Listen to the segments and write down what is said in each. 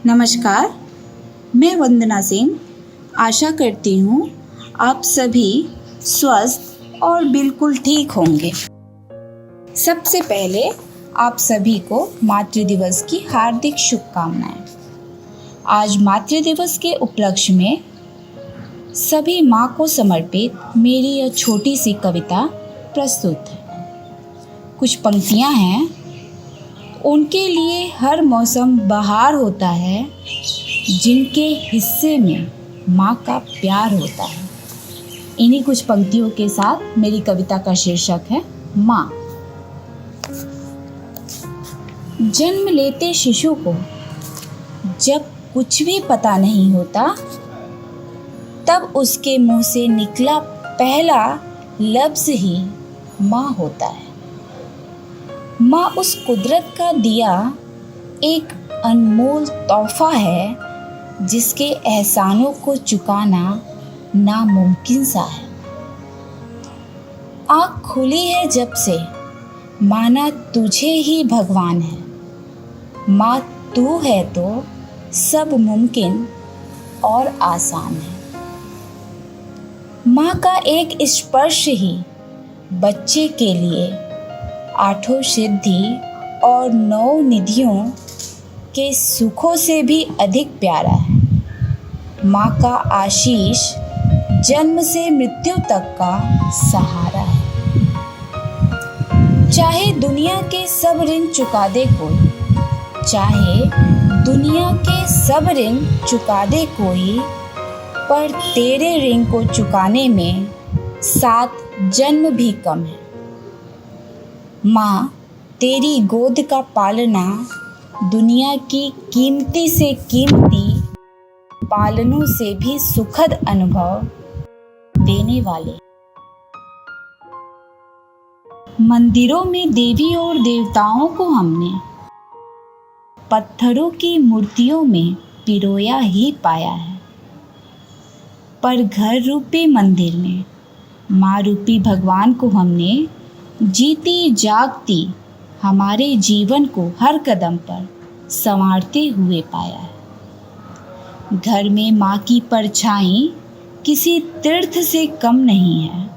नमस्कार, मैं वंदना सिंह। आशा करती हूँ आप सभी स्वस्थ और बिल्कुल ठीक होंगे। सबसे पहले आप सभी को मातृ दिवस की हार्दिक शुभकामनाएं। आज मातृ दिवस के उपलक्ष्य में सभी माँ को समर्पित मेरी यह छोटी सी कविता प्रस्तुत है। कुछ पंक्तियाँ हैं। उनके लिए हर मौसम बहार होता है, जिनके हिस्से में माँ का प्यार होता है। इन्हीं कुछ पंक्तियों के साथ मेरी कविता का शीर्षक है माँ। जन्म लेते शिशु को जब कुछ भी पता नहीं होता, तब उसके मुंह से निकला पहला लफ्ज़ ही माँ होता है। माँ उस कुदरत का दिया एक अनमोल तोहफा है, जिसके एहसानों को चुकाना नामुमकिन सा है। आँख खुली है जब से, माना तुझे ही भगवान है। माँ तू है तो सब मुमकिन और आसान है। माँ का एक स्पर्श ही बच्चे के लिए आठों सिद्धि और 9 निधियों के सुखों से भी अधिक प्यारा है। माँ का आशीष जन्म से मृत्यु तक का सहारा है। चाहे दुनिया के सब ऋण चुका दे कोई, चाहे दुनिया के सब ऋण चुका दे कोई, पर तेरे ऋण को चुकाने में 7 जन्म भी कम है। माँ तेरी गोद का पालना दुनिया की कीमती से कीमती पालनों से भी सुखद अनुभव देने वाले। मंदिरों में देवी और देवताओं को हमने पत्थरों की मूर्तियों में पिरोया ही पाया है, पर घर रूपी मंदिर में माँ रूपी भगवान को हमने जीती जागती हमारे जीवन को हर कदम पर संवारते हुए पाया है। घर में माँ की परछाई किसी तीर्थ से कम नहीं है।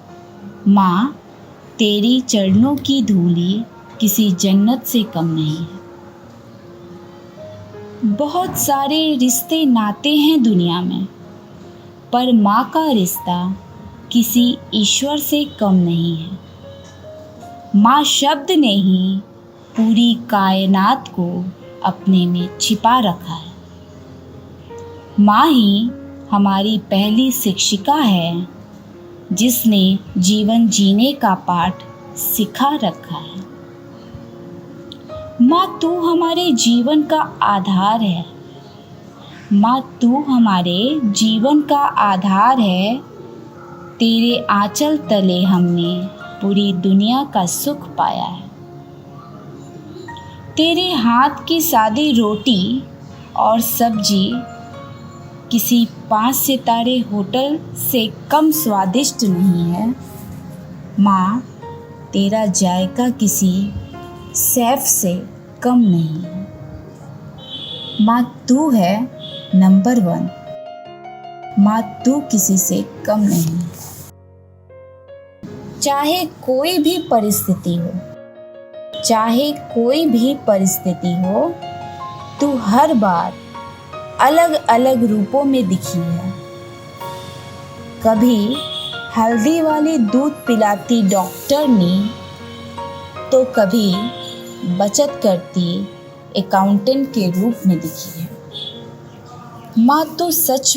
माँ तेरी चरणों की धूली किसी जन्नत से कम नहीं है। बहुत सारे रिश्ते नाते हैं दुनिया में, पर माँ का रिश्ता किसी ईश्वर से कम नहीं है। माँ शब्द ने ही पूरी कायनात को अपने में छिपा रखा है। माँ ही हमारी पहली शिक्षिका है, जिसने जीवन जीने का पाठ सिखा रखा है। माँ तू हमारे जीवन का आधार है। माँ तू हमारे जीवन का आधार है। तेरे आंचल तले हमने पूरी दुनिया का सुख पाया है। तेरे हाथ की सादी रोटी और सब्जी किसी 5 सितारे होटल से कम स्वादिष्ट नहीं है। माँ तेरा जायका किसी शेफ से कम नहीं है। माँ तू है नंबर 1। माँ तू किसी से कम नहीं है। चाहे कोई भी परिस्थिति हो, चाहे कोई भी परिस्थिति हो, तू हर बार अलग अलग रूपों में दिखी है। कभी हल्दी वाली दूध पिलाती डॉक्टरनी, तो कभी बचत करती अकाउंटेंट के रूप में दिखी है। माँ तो सच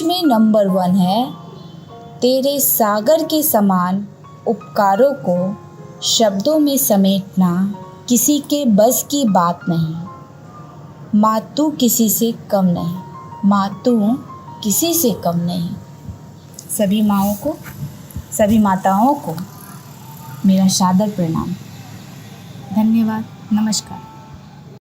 में नंबर 1 है। तेरे सागर के समान उपकारों को शब्दों में समेटना किसी के बस की बात नहीं। माँ तू किसी से कम नहीं। माँ तू किसी से कम नहीं। सभी माँओं को, सभी माताओं को मेरा सादर प्रणाम। धन्यवाद। नमस्कार।